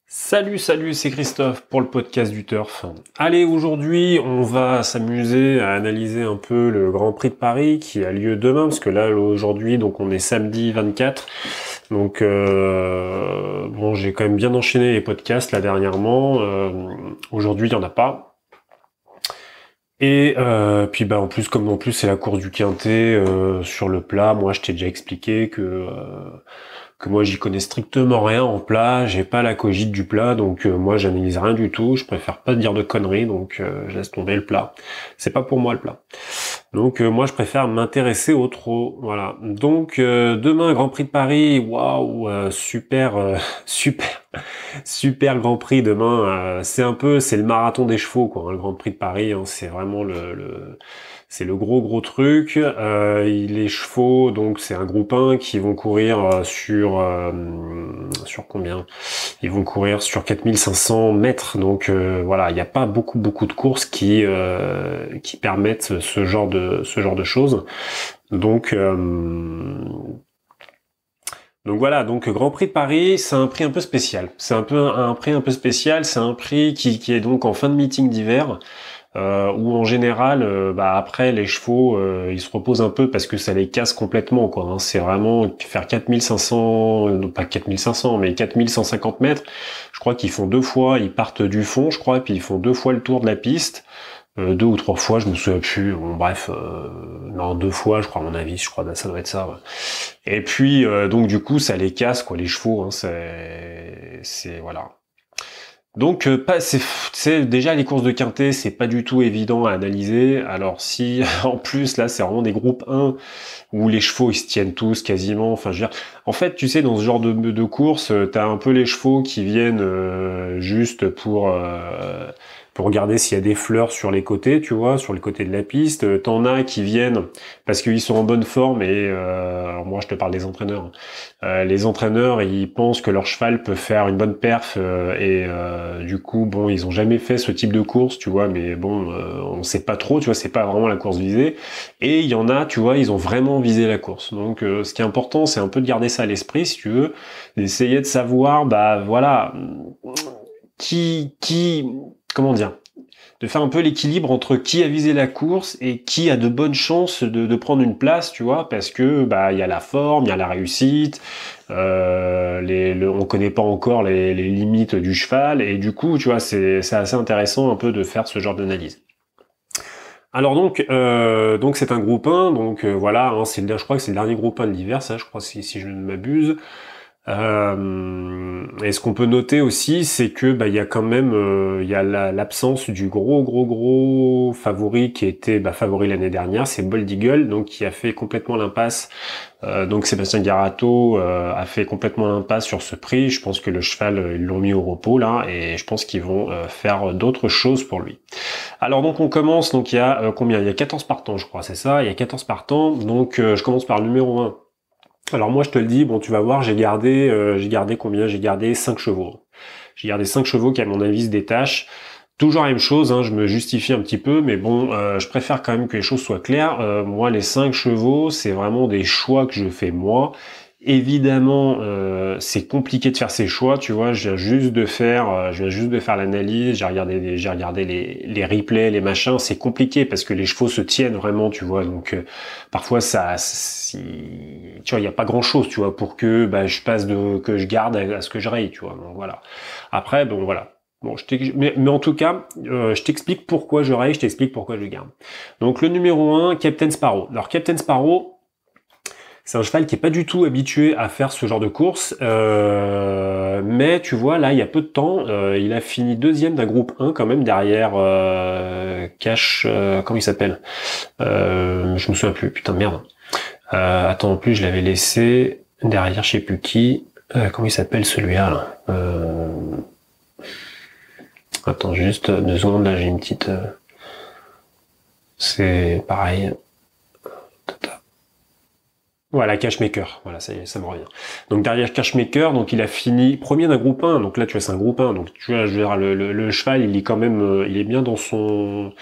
Salut, c'est Christophe pour le podcast du Turf. Allez, aujourd'hui, on va s'amuser à analyser un peu le Grand Prix de Paris qui a lieu demain, parce que là, aujourd'hui, donc on est samedi 24. Donc, bon, j'ai quand même bien enchaîné les podcasts là dernièrement. Aujourd'hui, il y en a pas. Et puis bah en plus, comme en plus c'est la course du Quintet sur le plat, moi je t'ai déjà expliqué que moi j'y connais strictement rien en plat, j'ai pas la cogite du plat, donc moi j'analyse rien du tout, je préfère pas dire de conneries, donc je laisse tomber le plat. C'est pas pour moi le plat. Donc moi je préfère m'intéresser au trot, voilà. Donc demain Grand Prix de Paris, waouh, super, super, super Grand Prix demain. C'est le marathon des chevaux quoi, hein, le Grand Prix de Paris, hein, c'est vraiment c'est le gros truc. Les chevaux, donc c'est un groupe 1 qui vont courir sur combien? Ils vont courir sur 4500 mètres. Donc voilà, il n'y a pas beaucoup de courses qui permettent ce genre de choses. Donc voilà, donc Grand Prix de Paris, c'est un prix un peu spécial. C'est un prix un peu spécial, c'est un prix qui est donc en fin de meeting d'hiver. Où en général, bah après les chevaux, ils se reposent un peu parce que ça les casse complètement, quoi. Hein. C'est vraiment faire 4500, non pas 4500, mais 4150 mètres. Je crois qu'ils font deux fois, ils partent du fond, je crois, et puis ils font deux fois le tour de la piste. Deux ou trois fois, je me souviens plus. Bon, bref, non, deux fois, je crois, à mon avis, je crois, ça doit être ça. Ouais. Et puis, donc du coup, ça les casse, quoi, les chevaux. Hein, c'est voilà. Donc c'est déjà les courses de quintet, c'est pas du tout évident à analyser. Alors si en plus là c'est vraiment des groupes 1 où les chevaux ils se tiennent tous quasiment, enfin je veux dire, en fait tu sais dans ce genre de course, t'as un peu les chevaux qui viennent juste pour regarder s'il y a des fleurs sur les côtés, tu vois, sur le côté de la piste. T'en as qui viennent parce qu'ils sont en bonne forme et alors moi je te parle des entraîneurs. Les entraîneurs, ils pensent que leur cheval peut faire une bonne perf du coup, bon, ils ont jamais fait ce type de course, tu vois, mais bon, on sait pas trop, tu vois, c'est pas vraiment la course visée. Et il y en a, tu vois, ils ont vraiment visé la course. Donc, ce qui est important, c'est un peu de garder ça à l'esprit, si tu veux, d'essayer de savoir, bah voilà, qui, comment dire, de faire un peu l'équilibre entre qui a visé la course et qui a de bonnes chances de prendre une place, tu vois, parce que bah il y a la forme, il y a la réussite, on connaît pas encore les limites du cheval et du coup, tu vois, c'est assez intéressant un peu de faire ce genre d'analyse. Alors donc c'est un groupe 1, donc voilà, hein, je crois que c'est le dernier groupe 1 de l'hiver, ça, je crois si je ne m'abuse. Et ce qu'on peut noter aussi, c'est que bah il y a quand même il y a l'absence du gros favori qui était favori l'année dernière, c'est Bold Eagle, donc qui a fait complètement l'impasse. Donc Sébastien Garato a fait complètement l'impasse sur ce prix. Je pense que le cheval ils l'ont mis au repos là, et je pense qu'ils vont faire d'autres choses pour lui. Alors donc on commence, donc il y a combien? Il y a 14 partants, je crois, c'est ça. Il y a 14 partants. Donc je commence par le numéro 1. Alors moi je te le dis, bon tu vas voir, j'ai gardé combien? J'ai gardé 5 chevaux. J'ai gardé 5 chevaux qui à mon avis se détachent. Toujours la même chose, hein, je me justifie un petit peu, mais bon, je préfère quand même que les choses soient claires. Moi les 5 chevaux, c'est vraiment des choix que je fais moi. Évidemment, c'est compliqué de faire ces choix, tu vois. Je viens juste de faire l'analyse. J'ai regardé les replays, les machins. C'est compliqué parce que les chevaux se tiennent vraiment, tu vois. Donc parfois tu vois, il y a pas grand chose, tu vois, pour que je passe que je garde à ce que je raye, tu vois. Donc voilà. Après, bon voilà. Bon, mais en tout cas, je t'explique pourquoi je raye, je t'explique pourquoi je garde. Donc le numéro 1, Captain Sparrow. Alors Captain Sparrow. C'est un cheval qui est pas du tout habitué à faire ce genre de course, mais tu vois là il y a peu de temps, il a fini deuxième d'un groupe 1 quand même derrière Cash, comment il s'appelle, je me souviens plus, putain de merde. Attends, en plus je l'avais laissé derrière je sais plus qui, comment il s'appelle celui-là là. Attends juste 2 secondes, là j'ai une petite, c'est pareil. Voilà, Cashmaker, voilà, ça y est, ça me revient. Donc derrière Cashmaker, donc il a fini premier d'un groupe 1, donc là tu vois c'est un groupe 1, donc tu vois, je veux dire, le cheval, il est quand même, il est bien dans son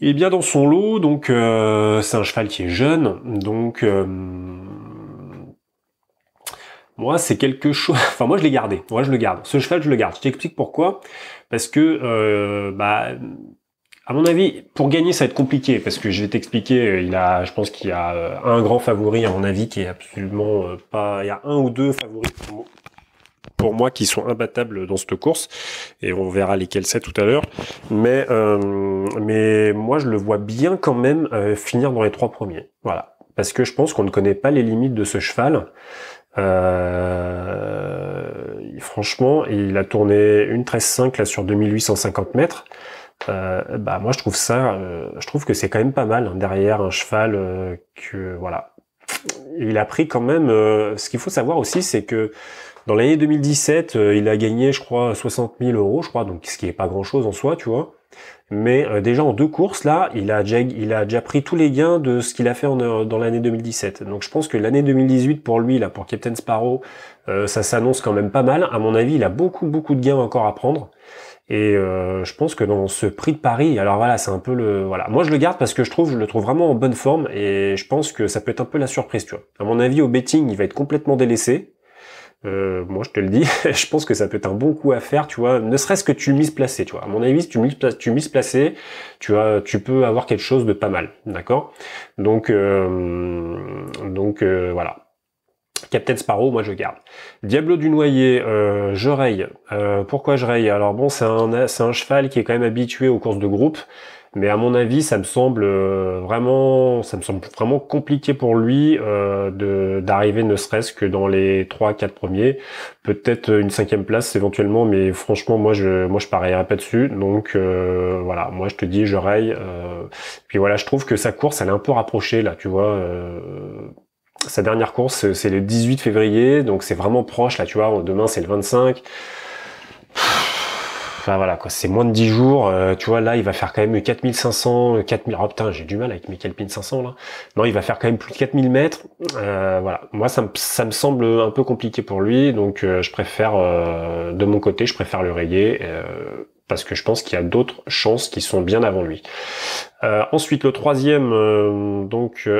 lot, donc c'est un cheval qui est jeune, donc Moi, c'est quelque chose. Enfin, moi, je l'ai gardé. Moi, je le garde. Ce cheval, je le garde. Je t'explique pourquoi. Parce que, à mon avis, pour gagner, ça va être compliqué. Parce que je vais t'expliquer. Je pense qu'il y a un grand favori, à mon avis, qui est absolument pas. Il y a un ou deux favoris pour moi qui sont imbattables dans cette course. Et on verra lesquels c'est tout à l'heure. Mais moi, je le vois bien quand même finir dans les 3 premiers. Voilà. Parce que je pense qu'on ne connaît pas les limites de ce cheval. Franchement, il a tourné une 13,5 là sur 2850 mètres. Moi je trouve que c'est quand même pas mal hein, derrière un cheval que voilà. Il a pris quand même. Ce qu'il faut savoir aussi, c'est que dans l'année 2017, il a gagné, je crois, 60 000 euros, je crois, donc ce qui est pas grand chose en soi, tu vois. Mais déjà en 2 courses là, il a déjà pris tous les gains de ce qu'il a fait dans l'année 2017. Donc je pense que l'année 2018 pour lui là, pour Captain Sparrow, ça s'annonce quand même pas mal. À mon avis, il a beaucoup de gains encore à prendre. Et je pense que dans ce prix de Paris, alors voilà, c'est un peu le voilà. Moi je le garde parce que je le trouve vraiment en bonne forme et je pense que ça peut être un peu la surprise, tu vois. À mon avis, au betting, il va être complètement délaissé. Moi, je te le dis, je pense que ça peut être un bon coup à faire, tu vois, ne serait-ce que tu mises placé, tu vois. À mon avis, si tu mises placé, tu peux avoir quelque chose de pas mal, d'accord? Voilà. Captain Sparrow, moi je garde. Diablo du Noyer, je raye. Pourquoi je raye? Alors bon, c'est un cheval qui est quand même habitué aux courses de groupe. Mais à mon avis, ça me semble vraiment compliqué pour lui d'arriver ne serait-ce que dans les 3-4 premiers, peut-être une 5e place éventuellement, mais franchement moi je parierais pas dessus. Donc voilà, moi je te dis je raye. Puis voilà, je trouve que sa course elle est un peu rapprochée là, tu vois. Sa dernière course c'est le 18 février, donc c'est vraiment proche là, tu vois. Demain c'est le 25. Enfin voilà quoi, c'est moins de 10 jours, tu vois là il va faire quand même 4500, 4000, oh putain j'ai du mal avec mes 4500 là, non il va faire quand même plus de 4000 mètres, voilà, moi ça me semble un peu compliqué pour lui, donc je préfère, de mon côté je préfère le rayer, parce que je pense qu'il y a d'autres chances qui sont bien avant lui. Ensuite le troisième,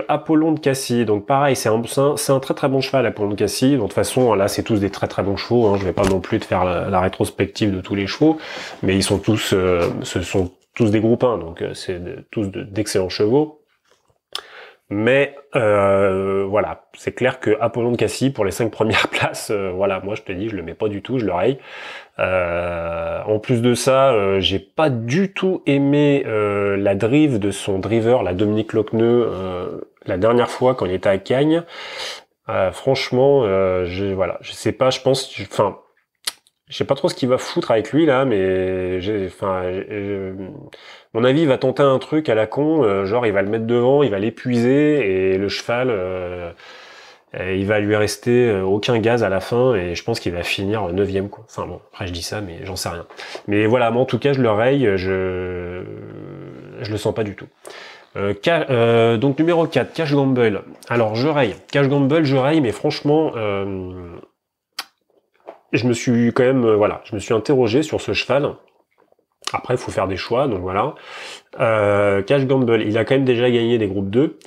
Apollon de Cassis, donc pareil c'est un très très bon cheval Apollon de Cassis, donc de toute façon là c'est tous des très très bons chevaux, hein. Je vais pas non plus te faire la rétrospective de tous les chevaux, mais ils sont tous, ce sont tous des groupes 1, donc c'est tous d'excellents chevaux. Mais voilà, c'est clair que Apollon de Cassis pour les 5 premières places, voilà, moi je te dis, je le mets pas du tout, je le raye. En plus de ça, j'ai pas du tout aimé la drive de son driver, la Dominique Lochneux, la dernière fois quand il était à Cagnes. Franchement, je sais pas, je sais pas trop ce qu'il va foutre avec lui là, mais mon avis, il va tenter un truc à la con, genre il va le mettre devant, il va l'épuiser et le cheval, il va lui rester aucun gaz à la fin et je pense qu'il va finir 9e quoi. Enfin bon, après je dis ça, mais j'en sais rien. Mais voilà, moi en tout cas je le raye, je le sens pas du tout. Donc numéro 4, Cash Gamble. Alors je raye. Cash Gamble, je raye, mais franchement, je me suis quand même, je me suis interrogé sur ce cheval. Après, il faut faire des choix, donc voilà. Cash Gamble, il a quand même déjà gagné des groupes 2.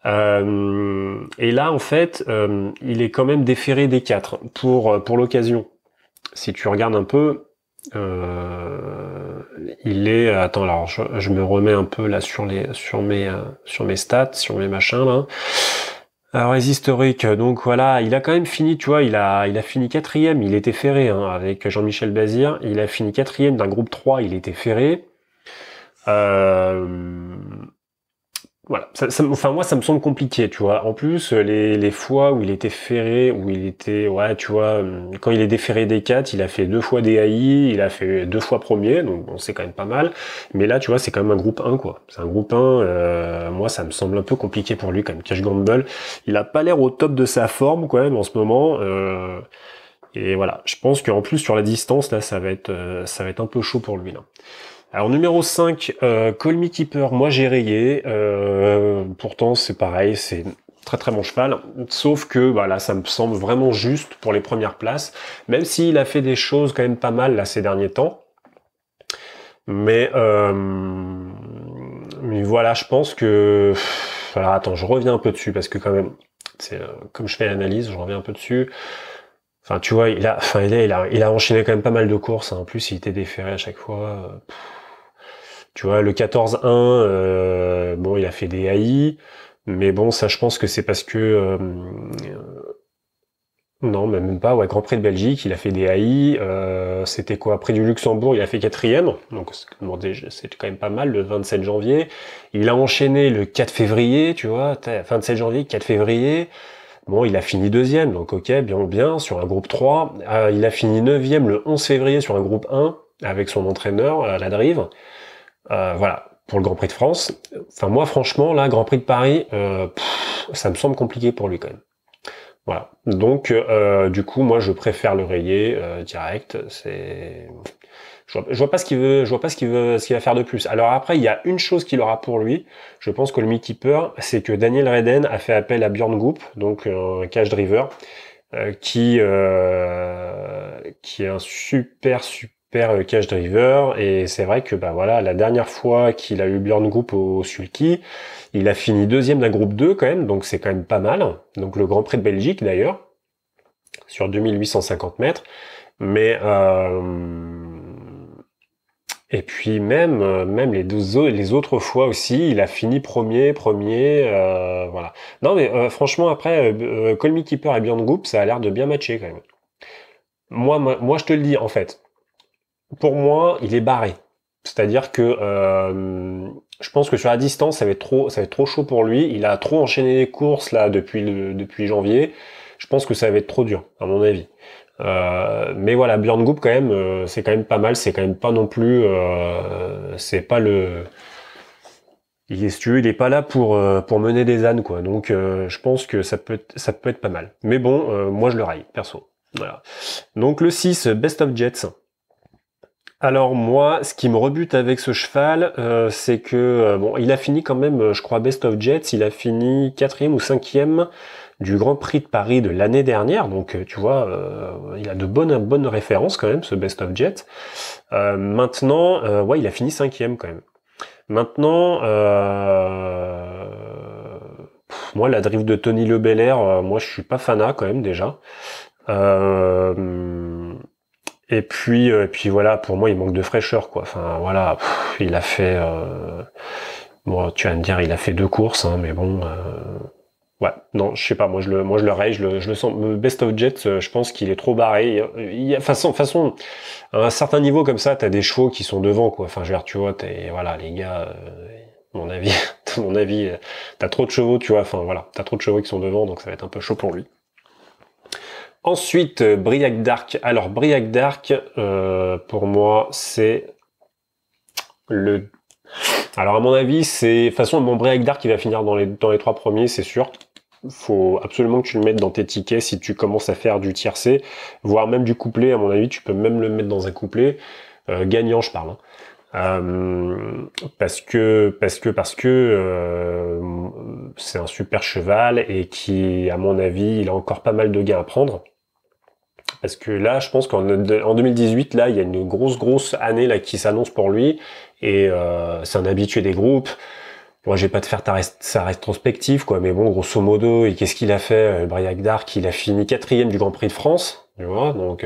Et là, en fait, il est quand même déféré des 4 pour l'occasion. Si tu regardes un peu, il est... Attends, alors je me remets un peu là sur mes stats, sur mes machins là. Alors les historiques, donc voilà, il a quand même fini, tu vois, il a fini 4e, il était ferré hein, avec Jean-Michel Bazir, il a fini 4e d'un groupe 3, il était ferré. Voilà, enfin moi ça me semble compliqué, tu vois. En plus, les fois où il était ferré, où il était, ouais, tu vois, quand il est déféré des 4, il a fait 2 fois DAI, il a fait 2 fois premier, donc bon, c'est quand même pas mal. Mais là, tu vois, c'est quand même un groupe 1, quoi. C'est un groupe 1, moi ça me semble un peu compliqué pour lui, quand même. Cash Gamble, il a pas l'air au top de sa forme, quand même, en ce moment. Et voilà, je pense qu'en plus, sur la distance, là, ça va être un peu chaud pour lui, là. Alors numéro 5, Call Me Keeper, moi j'ai rayé, pourtant c'est pareil, c'est très très bon cheval, sauf que bah, là ça me semble vraiment juste pour les premières places, même s'il a fait des choses quand même pas mal là ces derniers temps, mais voilà, je pense que... Alors attends, je reviens un peu dessus, parce que quand même, c'est comme je fais l'analyse, je reviens un peu dessus. Enfin, tu vois, il a enchaîné quand même pas mal de courses, hein. En plus, il était déféré à chaque fois. Tu vois, le 14-1, bon, il a fait des AI, mais bon, ça, je pense que c'est parce que non, mais même pas. Ouais, Grand Prix de Belgique, il a fait des AI. C'était quoi? Prix du Luxembourg, il a fait quatrième. Donc, bon, déjà, c'est quand même pas mal, le 27 janvier. Il a enchaîné le 4 février, tu vois, 27 janvier, 4 février. Bon, il a fini deuxième, donc ok, bien, bien, sur un groupe 3. Il a fini neuvième le 11 février sur un groupe 1, avec son entraîneur, la Drive. Voilà, pour le Grand Prix de France. Enfin, moi, franchement, là, Grand Prix de Paris, ça me semble compliqué pour lui quand même. Voilà. Donc, du coup, moi, je préfère le rayer direct. Je vois pas ce qu'il veut, je vois pas ce qu'il va faire de plus. Alors après, il y a une chose qu'il aura pour lui. Je pense que le Meatkeeper, c'est que Daniel Reden a fait appel à Björn Goop, donc un cash driver, qui est un super cash driver. Et c'est vrai que bah voilà, la dernière fois qu'il a eu Björn Goop au Sulky, il a fini deuxième d'un groupe 2 quand même, donc c'est quand même pas mal. Donc le Grand Prix de Belgique d'ailleurs, sur 2850 mètres. Mais et puis même les autres fois aussi, il a fini premier, voilà. Non mais franchement après, Call Me Keeper et Björn Goop, ça a l'air de bien matcher quand même. Moi je te le dis en fait. Pour moi, il est barré. C'est-à-dire que je pense que sur la distance, ça va être trop chaud pour lui. Il a trop enchaîné les courses là depuis janvier. Je pense que ça va être trop dur, à mon avis. Mais voilà, Björn Goop quand même, c'est quand même pas mal. C'est quand même pas non plus, c'est pas le, il est, si tu veux, il est pas là pour mener des ânes quoi. Donc je pense que ça peut être pas mal. Mais bon, moi je le raille perso. Voilà. Donc le 6, Best of Jets. Alors moi, ce qui me rebute avec ce cheval, c'est que bon, il a fini quand même, je crois, Best of Jets, il a fini quatrième ou cinquième du Grand Prix de Paris de l'année dernière, donc tu vois, il a de bonnes références quand même, ce Best of Jets. Maintenant, ouais, il a fini cinquième quand même. Maintenant, moi, la drift de Tony Le Belair, moi, je suis pas fanat quand même déjà. Et puis voilà, pour moi, il manque de fraîcheur, quoi. Enfin, voilà, il a fait, bon, tu vas me dire, il a fait 2 courses, hein, mais bon, ouais, non, je sais pas, moi, je le raye, je le sens. Le Best of Jets, je pense qu'il est trop barré. Façon, à un certain niveau comme ça, t'as des chevaux qui sont devant, quoi. Enfin, je veux dire, tu vois, voilà, les gars, à mon avis, à mon avis, t'as trop de chevaux, tu vois. Enfin, voilà, t'as trop de chevaux qui sont devant, donc ça va être un peu chaud pour lui. Ensuite, Briac Dark. Alors, Briac Dark, pour moi, c'est le... Alors, à mon avis, c'est... De toute façon, mon Briac Dark, il va finir dans les 3 premiers, c'est sûr. Faut absolument que tu le mettes dans tes tickets si tu commences à faire du tiercé, voire même du couplet. À mon avis, tu peux même le mettre dans un couplet. Gagnant, je parle. Hein. Parce que c'est un super cheval et qui, à mon avis, il a encore pas mal de gains à prendre. Parce que là, je pense qu'en 2018, là, il y a une grosse année là qui s'annonce pour lui. Et c'est un habitué des groupes. Moi, je vais pas te faire sa rétrospective, quoi. Mais bon, grosso modo, et qu'est-ce qu'il a fait, Briac Dark? Il a fini quatrième du Grand Prix de France, tu vois. Donc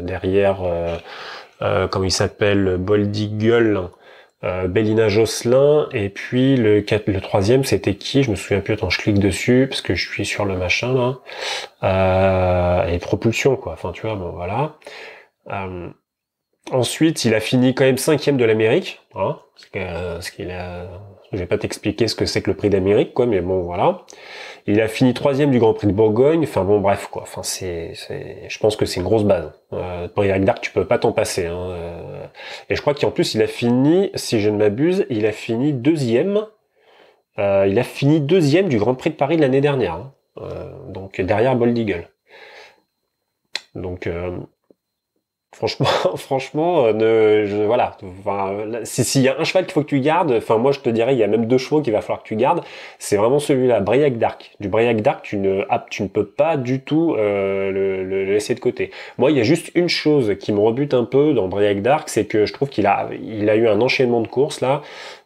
derrière, comment il s'appelle, Boldigal, Bélina Josselin, et puis le troisième, c'était qui? Je me souviens plus. Attends, je clique dessus parce que je suis sur le machin là. Et propulsion, quoi. Enfin, tu vois, bon, voilà. Ensuite, il a fini quand même cinquième de l'Amérique, hein, parce qu'il a, je vais pas t'expliquer ce que c'est que le prix d'Amérique, quoi, mais bon, voilà. Il a fini troisième du Grand Prix de Bourgogne, enfin bon, bref, quoi. Enfin, je pense que c'est une grosse base. Briac Dark, tu peux pas t'en passer, hein. Et je crois qu'en plus, il a fini, si je ne m'abuse, il a fini deuxième. Il a fini deuxième du Grand Prix de Paris de l'année dernière, hein. Donc derrière Bold Eagle. Donc franchement, franchement, voilà. Enfin, s'il y a un cheval qu'il faut que tu gardes, enfin moi je te dirais, il y a même 2 chevaux qu'il va falloir que tu gardes. C'est vraiment celui-là, Briac Dark. Du Briac Dark, tu ne peux pas du tout le laisser de côté. Moi, il y a juste une chose qui me rebute un peu dans Briac Dark, c'est que je trouve qu'il a eu un enchaînement de courses là.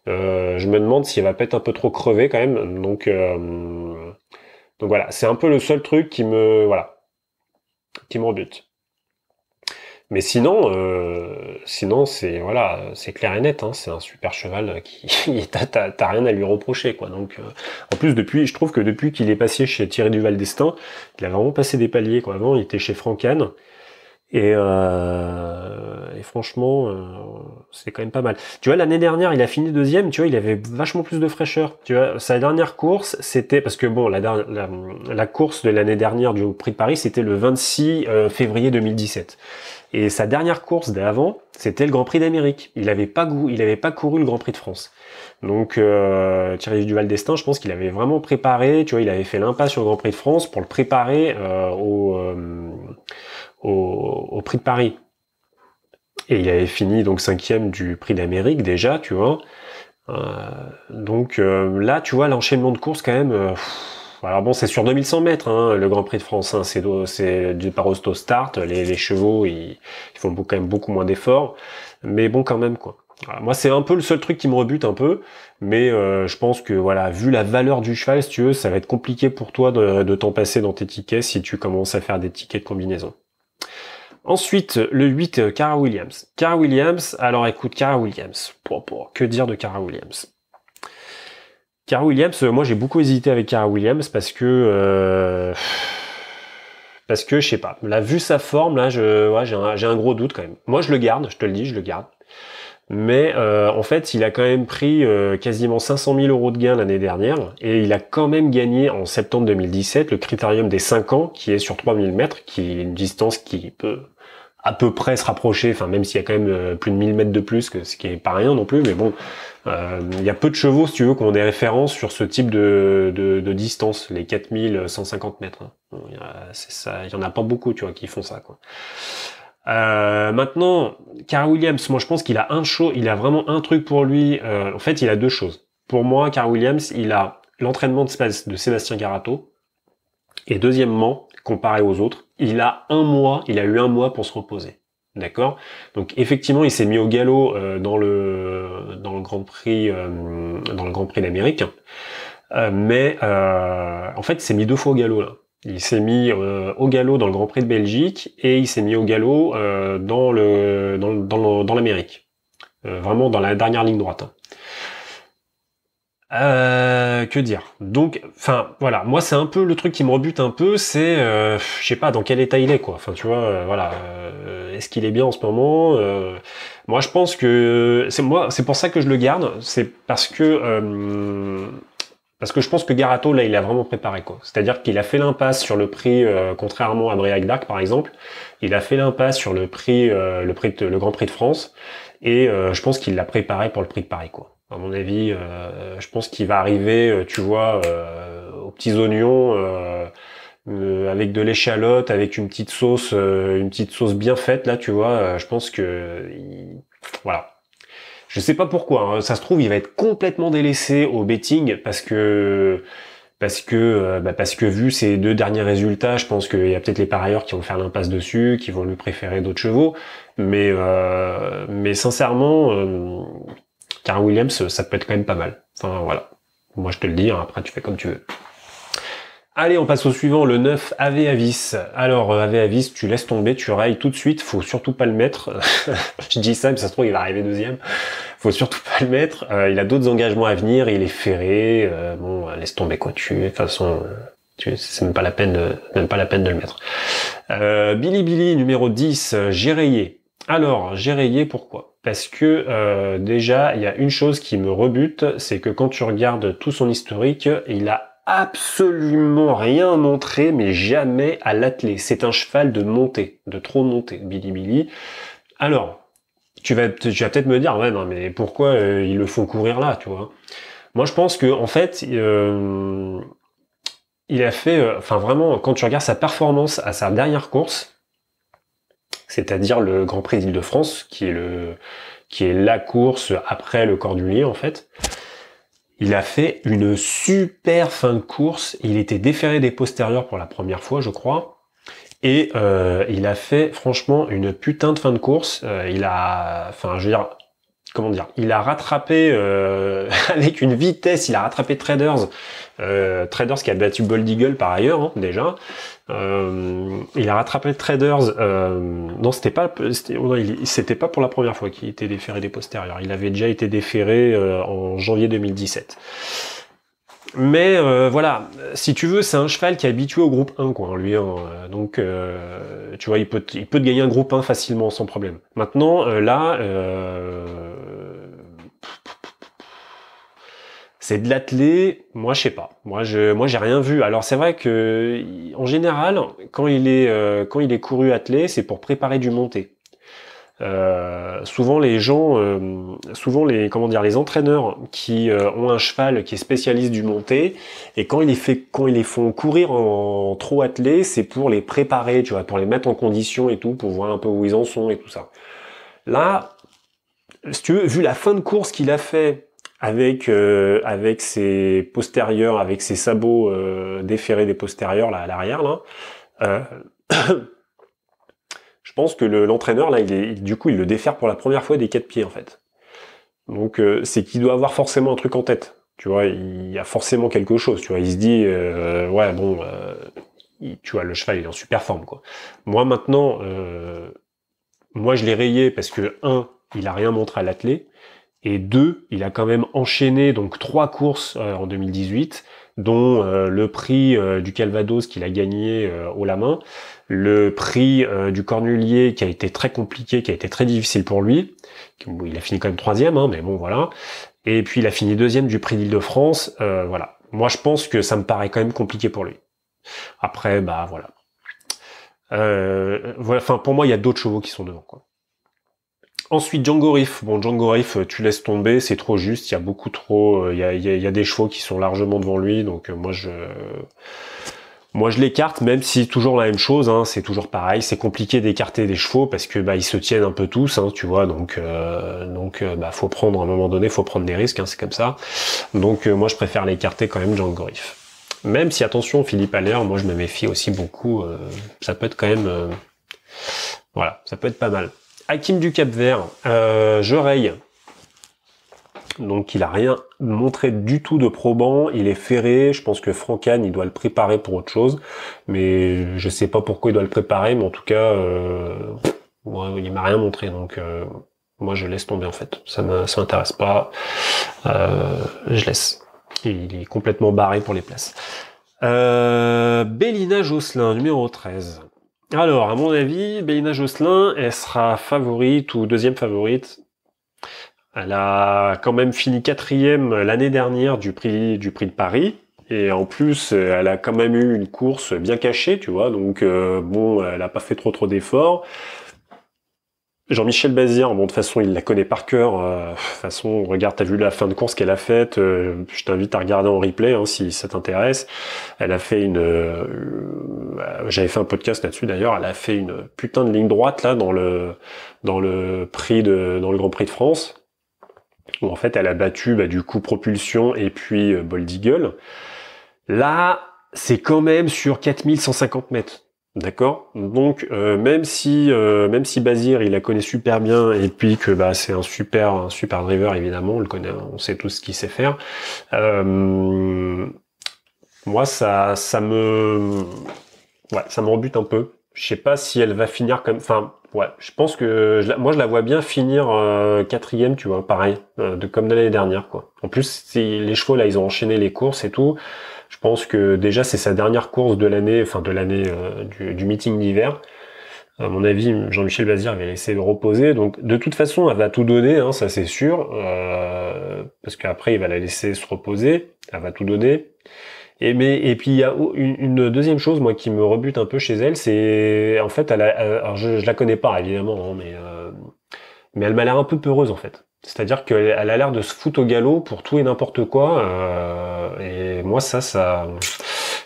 Je me demande s'il va pas être un peu trop crevé quand même. Donc voilà, c'est un peu le seul truc qui me, voilà. qui me rebute. Mais sinon, sinon c'est voilà, c'est clair et net, hein, c'est un super cheval qui t'as rien à lui reprocher, quoi. Donc en plus je trouve que depuis qu'il est passé chez Thierry Duval d'Estaing, il a vraiment passé des paliers, quoi. Avant il était chez Franck Anne et franchement c'est quand même pas mal. Tu vois, l'année dernière il a fini deuxième, tu vois, il avait vachement plus de fraîcheur. Tu vois, sa dernière course c'était parce que bon la course de l'année dernière du Prix de Paris c'était le 26 février 2017. Et sa dernière course d'avant, c'était le Grand Prix d'Amérique. Il avait pas couru le Grand Prix de France. Donc Thierry Duval d'Estaing, je pense qu'il avait vraiment préparé, tu vois, il avait fait l'impasse sur le Grand Prix de France pour le préparer au Prix de Paris. Et il avait fini donc 5e du Prix d'Amérique déjà, tu vois. Donc là, tu vois, l'enchaînement de courses quand même. Alors bon, c'est sur 2100 mètres, hein, le Grand Prix de France. Hein, c'est du départ au start. Les chevaux, ils font quand même beaucoup moins d'efforts. Mais bon, quand même, quoi. Voilà, moi, c'est un peu le seul truc qui me rebute un peu. Mais je pense que, voilà, vu la valeur du cheval, si tu veux, ça va être compliqué pour toi de t'en passer dans tes tickets si tu commences à faire des tickets de combinaison. Ensuite, le 8, Cara Williams. Cara Williams, alors écoute, Cara Williams. Que dire de Cara Williams? Cara Williams, moi j'ai beaucoup hésité avec Cara Williams parce que je sais pas. Là, vu sa forme, là, j'ai un gros doute quand même. Moi je le garde, je te le dis, je le garde. Mais en fait, il a quand même pris quasiment 500 000 € de gain l'année dernière et il a quand même gagné en septembre 2017 le critérium des 5 ans qui est sur 3000 mètres, qui est une distance qui peut à peu près se rapprocher, enfin même s'il y a quand même plus de 1000 mètres de plus, ce qui est pas rien non plus, mais bon, il y a peu de chevaux, si tu veux, qui ont des références sur ce type de distance, les 4150 mètres. Hein. C'est ça, il y en a pas beaucoup, tu vois, qui font ça, quoi. Maintenant, Cara Williams, moi je pense qu'il a il a vraiment un truc pour lui. En fait, il a deux choses. Pour moi, Cara Williams, il a l'entraînement de Sébastien Garato. Et deuxièmement, comparé aux autres, il a eu un mois pour se reposer. D'accord? Donc effectivement, il s'est mis au galop dans le Grand Prix d'Amérique. Mais en fait, il s'est mis 2 fois au galop là. Il s'est mis au galop dans le Grand Prix de Belgique et il s'est mis au galop dans l'Amérique. Vraiment dans la dernière ligne droite. Hein. Que dire? Donc, enfin, voilà. Moi, c'est un peu le truc qui me rebute un peu, c'est, je sais pas dans quel état il est, quoi. Enfin, tu vois, voilà. Est-ce qu'il est bien en ce moment? Moi, je pense que c'est pour ça que je le garde. C'est parce que je pense que Garato, là, il a vraiment préparé, quoi. C'est-à-dire qu'il a fait l'impasse sur le prix, contrairement à Briac Dac, par exemple. Il a fait l'impasse sur le Grand Prix de France. Et je pense qu'il l'a préparé pour le Prix de Paris, quoi. À mon avis, je pense qu'il va arriver, tu vois, aux petits oignons, avec de l'échalote, avec une petite sauce bien faite, là, tu vois. Je pense que, voilà. Je sais pas pourquoi. Hein, ça se trouve, il va être complètement délaissé au betting parce que vu ces 2 derniers résultats, je pense qu'il y a peut-être les parieurs qui vont faire l'impasse dessus, qui vont lui préférer d'autres chevaux. Mais sincèrement. Cara Williams, ça peut être quand même pas mal. Enfin, voilà. Moi, je te le dis, hein, après, tu fais comme tu veux. Allez, on passe au suivant, le 9, Ave Avis. Alors, Ave Avis, tu laisses tomber, tu railles tout de suite, faut surtout pas le mettre. Je dis ça, mais ça se trouve, il va arriver deuxième. Faut surtout pas le mettre. Il a d'autres engagements à venir, il est ferré. Bon, laisse tomber, quoi. De toute façon, c'est même pas la peine de le mettre. Billy, numéro 10, j'ai rayé. Alors, j'ai rayé, pourquoi? Parce que déjà, il y a une chose qui me rebute, c'est que quand tu regardes tout son historique, il a absolument rien montré, mais jamais à l'attelé. C'est un cheval de montée, de trop montée, Billy. Alors, tu vas peut-être me dire, ouais, non, mais pourquoi ils le font courir là, tu vois? Moi, je pense que en fait, il a fait, enfin vraiment, quand tu regardes sa performance à sa dernière course, c'est-à-dire le Grand Prix d'Île-de-France, qui est la course après le Cordelier, en fait. Il a fait une super fin de course. Il était déféré des postérieurs pour la première fois, je crois. Et il a fait, franchement, une putain de fin de course. Enfin, je veux dire, comment dire, il a rattrapé avec une vitesse, il a rattrapé Traders, Traders qui a battu Bold Eagle par ailleurs hein, déjà. Il a rattrapé Traders. Non, c'était pas pour la première fois qu'il était déféré des postérieurs. Il avait déjà été déféré en janvier 2017. Mais voilà, si tu veux, c'est un cheval qui est habitué au groupe 1, quoi, lui. Hein, donc, tu vois, il peut te gagner un groupe 1 facilement, sans problème. Maintenant, là, c'est de l'attelé. Moi, je sais pas. Moi, j'ai rien vu. Alors, c'est vrai que, en général, quand il est couru attelé, c'est pour préparer du monté. Souvent les gens, les entraîneurs qui ont un cheval qui est spécialiste du monté, et quand ils les font courir en trop attelé, c'est pour les préparer, tu vois, pour les mettre en condition et tout, pour voir un peu où ils en sont et tout ça. Là, si tu veux, vu la fin de course qu'il a fait avec ses postérieurs, avec ses sabots déférés des postérieurs là à l'arrière là. Je pense que l'entraîneur là, du coup, il le défère pour la première fois des 4 pieds en fait. Donc c'est qu'il doit avoir forcément un truc en tête. Tu vois, il y a forcément quelque chose. Tu vois, il se dit ouais bon, tu vois, le cheval il est en super forme quoi. Moi maintenant, moi je l'ai rayé parce que il a rien montré à l'attelé, et 2, il a quand même enchaîné donc 3 courses en 2018, dont le prix du Calvados qu'il a gagné haut la main, le prix du Cornulier qui a été très compliqué, qui a été très difficile pour lui. Bon, il a fini quand même 3e, hein, mais bon voilà. Et puis il a fini 2e du prix d'Île-de-France. Voilà. Moi je pense que ça me paraît quand même compliqué pour lui. Après, bah voilà. Voilà. Enfin, pour moi, il y a d'autres chevaux qui sont devant, quoi. Ensuite, Django Reef. Bon, Django Reef, tu laisses tomber, c'est trop juste. Il y a beaucoup trop. Il y a des chevaux qui sont largement devant lui, donc moi je l'écarte, même si toujours la même chose. Hein, c'est toujours pareil. C'est compliqué d'écarter des chevaux parce que bah ils se tiennent un peu tous, hein, tu vois. Donc bah faut prendre à un moment donné, faut prendre des risques. Hein, c'est comme ça. Donc moi je préfère l'écarter quand même, Django Reef. Même si attention, Philippe Allaire, moi je me méfie aussi beaucoup. Ça peut être quand même, voilà, ça peut être pas mal. Hakim du Cap-Vert, je raye. Donc il a rien montré du tout de probant, il est ferré, je pense que Francan il doit le préparer pour autre chose, mais je sais pas pourquoi il doit le préparer, mais en tout cas ouais, il m'a rien montré, donc moi je laisse tomber en fait, ça m'intéresse pas, je laisse. Il est complètement barré pour les places. Bélina Josselin, numéro 13. Alors, à mon avis, Bélina Josselin, elle sera favorite ou deuxième favorite. Elle a quand même fini 4e l'année dernière du prix de Paris. Et en plus, elle a quand même eu une course bien cachée, tu vois. Donc, bon, elle a pas fait trop d'efforts. Jean-Michel Bazir, bon, de toute façon, il la connaît par cœur. De toute façon, regarde, t'as vu la fin de course qu'elle a faite. Je t'invite à regarder en replay, hein, si ça t'intéresse. Elle a fait j'avais fait un podcast là-dessus d'ailleurs. Elle a fait une putain de ligne droite là dans le Grand Prix de France, où en fait elle a battu du coup Propulsion et puis Bold Eagle. Là, c'est quand même sur 4150 mètres. D'accord. Donc même si Bazir il la connaît super bien, et puis que c'est un super driver évidemment, on le connaît, on sait tous ce qu'il sait faire. Moi ça me rebute un peu. Je sais pas si elle va finir comme, enfin ouais, je pense que moi je la vois bien finir 4e, tu vois, pareil, comme de l'année dernière quoi. En plus si les chevaux là ils ont enchaîné les courses et tout. Je pense que déjà c'est sa dernière course de l'année, enfin de l'année du meeting d'hiver. À mon avis, Jean-Michel Bazir va laisser le reposer. Donc de toute façon, elle va tout donner, hein, ça c'est sûr. Parce qu'après, il va la laisser se reposer. Elle va tout donner. Et puis il y a une deuxième chose, moi, qui me rebute un peu chez elle, c'est en fait, alors je la connais pas évidemment, hein, mais elle m'a l'air un peu peureuse en fait. C'est-à-dire qu'elle a l'air de se foutre au galop pour tout et n'importe quoi. Et moi, ça,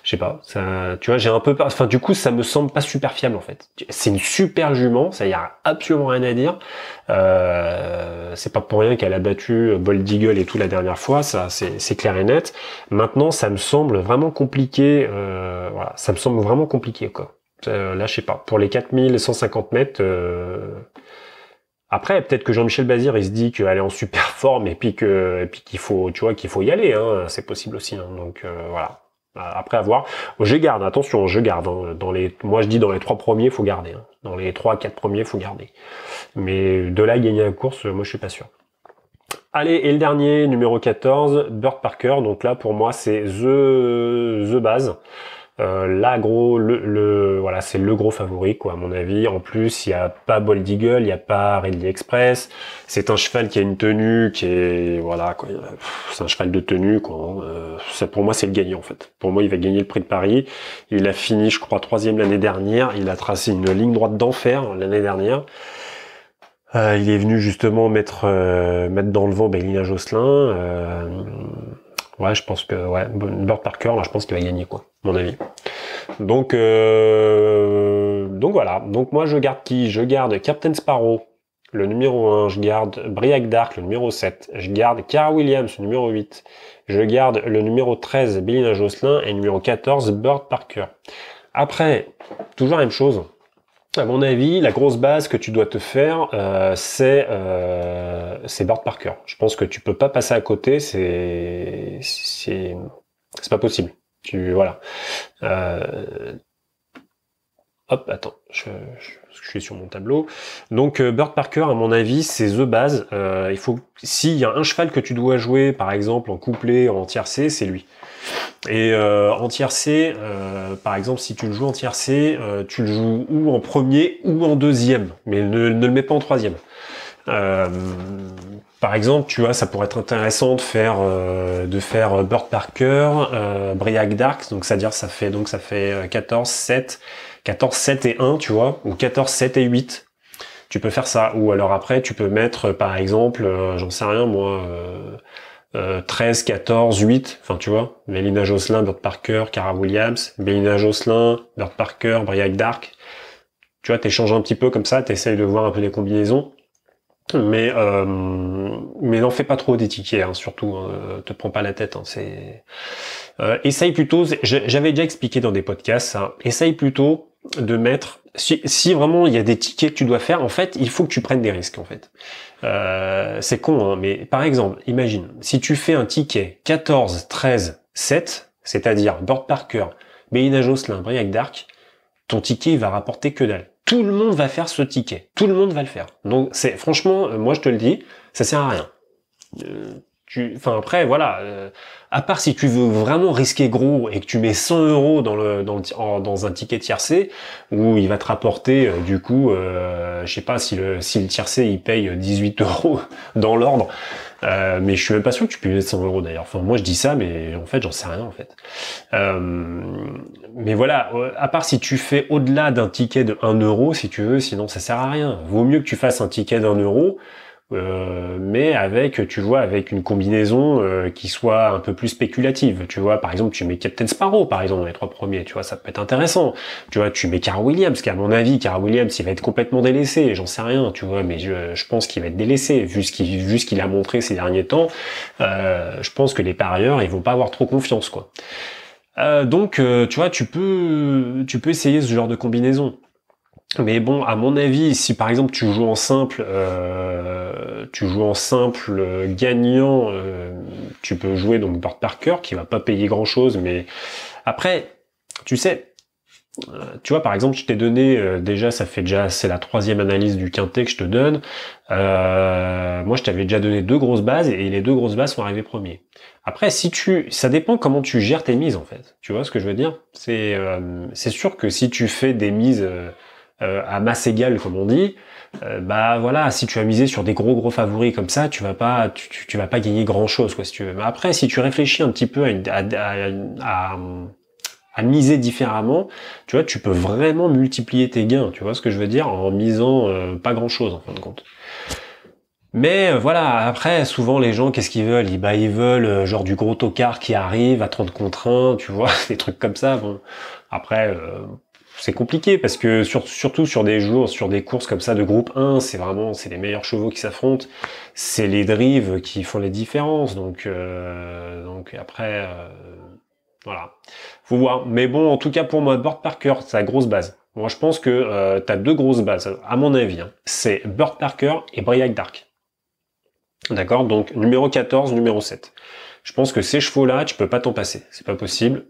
je sais pas. Ça, tu vois, j'ai un peu peur. Enfin, du coup, ça me semble pas super fiable en fait. C'est une super jument, ça y a absolument rien à dire. C'est pas pour rien qu'elle a battu Bold Eagle et tout la dernière fois. Ça, c'est clair et net. Maintenant, ça me semble vraiment compliqué. Voilà, ça me semble vraiment compliqué quoi. Là, je sais pas. Pour les 4150 mètres. Après, peut-être que Jean-Michel Bazir, il se dit qu'elle est en super forme et puis qu'il faut, tu vois, qu'il faut y aller, hein. C'est possible aussi, hein. Donc voilà. Après à voir. Je garde, attention, je garde. Hein. Moi je dis dans les 3 premiers, faut garder. Hein. Dans les 3-4 premiers, faut garder. Mais de là gagner la course, moi je suis pas sûr. Allez, et le dernier, numéro 14, Bird Parker. Donc là, pour moi, c'est the base. Là, voilà, c'est le gros favori, quoi, à mon avis. En plus, il n'y a pas Bold Eagle, il n'y a pas Ridley Express. C'est un cheval qui a une tenue qui est, voilà, quoi. C'est un cheval de tenue, quoi. Ça, pour moi, c'est le gagnant, en fait. Pour moi, il va gagner le prix de Paris. Il a fini, je crois, 3e l'année dernière. Il a tracé une ligne droite d'enfer l'année dernière. Il est venu justement mettre dans le vent Lina Josselin. Ouais, je pense que Bird Parker, là, je pense qu'il va gagner, quoi, à mon avis. Donc voilà. Donc moi, je garde qui? Je garde Captain Sparrow, le numéro 1. Je garde Briac Dark, le numéro 7. Je garde Cara Williams, le numéro 8. Je garde le numéro 13, Bélina Josselin, et le numéro 14, Bird Parker. Après, toujours la même chose. À mon avis, la grosse base que tu dois te faire, c'est Bird Parker. Je pense que tu peux pas passer à côté, c'est pas possible. Voilà. Hop, attends, je suis sur mon tableau. Donc Bird Parker, à mon avis, c'est the base. Il faut, s'il y a un cheval que tu dois jouer, par exemple en couplet, en tiercé, c'est lui. Et en tiercé, par exemple, si tu le joues en tiercé, tu le joues ou en premier ou en deuxième, mais ne le mets pas en troisième. Par exemple, tu vois, ça pourrait être intéressant de faire Bird Parker, Briac Dark, donc c'est-à-dire ça fait 14, 7 et 1, tu vois, ou 14, 7 et 8. Tu peux faire ça, ou alors après, tu peux mettre, par exemple, j'en sais rien, moi, 13, 14, 8, enfin tu vois, Bélina Josselin, Bird Parker, Cara Williams, Bélina Josselin, Bird Parker, Briac Dark. Tu vois, t'échanges un petit peu comme ça, t'essayes de voir un peu des combinaisons. Mais n'en fais pas trop des tickets, hein, surtout, hein, te prends pas la tête. Hein, essaye plutôt, j'avais déjà expliqué dans des podcasts, ça, essaye plutôt de mettre, si vraiment il y a des tickets que tu dois faire, en fait, il faut que tu prennes des risques, en fait. C'est con, hein, mais par exemple, imagine, si tu fais un ticket 14, 13, 7, c'est-à-dire Bird Parker, Bélina Josselin, Briac Dark, ton ticket il va rapporter que dalle. Tout le monde va faire ce ticket. Tout le monde va le faire. Donc c'est franchement, moi je te le dis, ça sert à rien. Après voilà, à part si tu veux vraiment risquer gros et que tu mets 100 € dans un ticket tiercé où il va te rapporter du coup, je sais pas si le tiercé il paye 18 € dans l'ordre, mais je suis même pas sûr que tu peux mettre 100 € d'ailleurs. Enfin moi je dis ça, mais en fait j'en sais rien en fait. Mais voilà, à part si tu fais au-delà d'un ticket de 1 € si tu veux, sinon ça sert à rien. Vaut mieux que tu fasses un ticket d'1 €. Mais avec une combinaison qui soit un peu plus spéculative. Tu vois, par exemple, tu mets Captain Sparrow, par exemple, dans les 3 premiers, tu vois, ça peut être intéressant. Tu vois, tu mets Cara Williams, qui à mon avis, Cara Williams, il va être complètement délaissé, j'en sais rien, tu vois, mais je pense qu'il va être délaissé, vu ce qu'il a montré ces derniers temps. Je pense que les parieurs, ils vont pas avoir trop confiance, quoi. Donc, tu vois, tu peux essayer ce genre de combinaison. Mais bon, à mon avis, si par exemple tu joues en simple gagnant, tu peux jouer donc Bird Parker qui va pas payer grand chose, mais après, tu sais, tu vois par exemple, je t'ai donné c'est la 3e analyse du quintet que je te donne. Moi, je t'avais déjà donné 2 grosses bases et les 2 grosses bases sont arrivées premiers. Après, ça dépend comment tu gères tes mises en fait. Tu vois ce que je veux dire? C'est sûr que si tu fais des mises à masse égale comme on dit, bah voilà, si tu as misé sur des gros favoris comme ça, tu vas pas gagner grand chose quoi si tu veux. Mais après, si tu réfléchis un petit peu à miser différemment, tu vois, tu peux vraiment multiplier tes gains. Tu vois ce que je veux dire, en misant pas grand chose en fin de compte. Mais voilà, après, souvent les gens, qu'est-ce qu'ils veulent? Ils veulent genre du gros tocard qui arrive à 30 contre 1, tu vois, des trucs comme ça. Bon, après, c'est compliqué parce que surtout sur des courses comme ça de groupe 1, c'est les meilleurs chevaux qui s'affrontent, c'est les drives qui font les différences. Donc après, Voilà. Faut voir. Mais bon, en tout cas, pour moi, Burt Parker, c'est la grosse base. Moi, je pense que tu as deux grosses bases, à mon avis. Hein. C'est Burt Parker et Briac Dark. D'accord? Donc, numéro 14, numéro 7. Je pense que ces chevaux-là, tu peux pas t'en passer. C'est pas possible.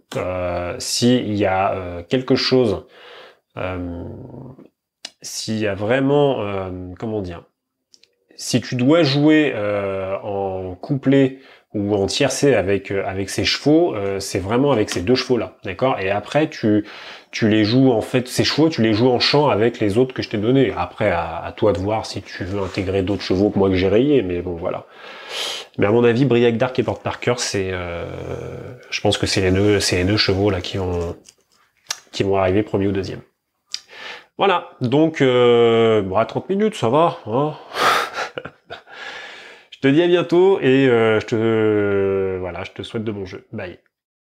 S'il y a quelque chose, s'il y a vraiment, comment dire, si tu dois jouer en couplet ou en tiercé avec ces chevaux, c'est vraiment avec ces deux chevaux-là, d'accord? Et après, tu les joues, en fait, ces chevaux, tu les joues en champ avec les autres que je t'ai donnés. Après, à toi de voir si tu veux intégrer d'autres chevaux que moi que j'ai rayés, mais bon, voilà. Mais à mon avis, Briac Dark et Burt Parker, je pense que c'est les deux chevaux là qui vont arriver premier ou deuxième. Voilà, donc bon, à 30 minutes, ça va, hein. Je te dis à bientôt et voilà, je te souhaite de bons jeux. Bye.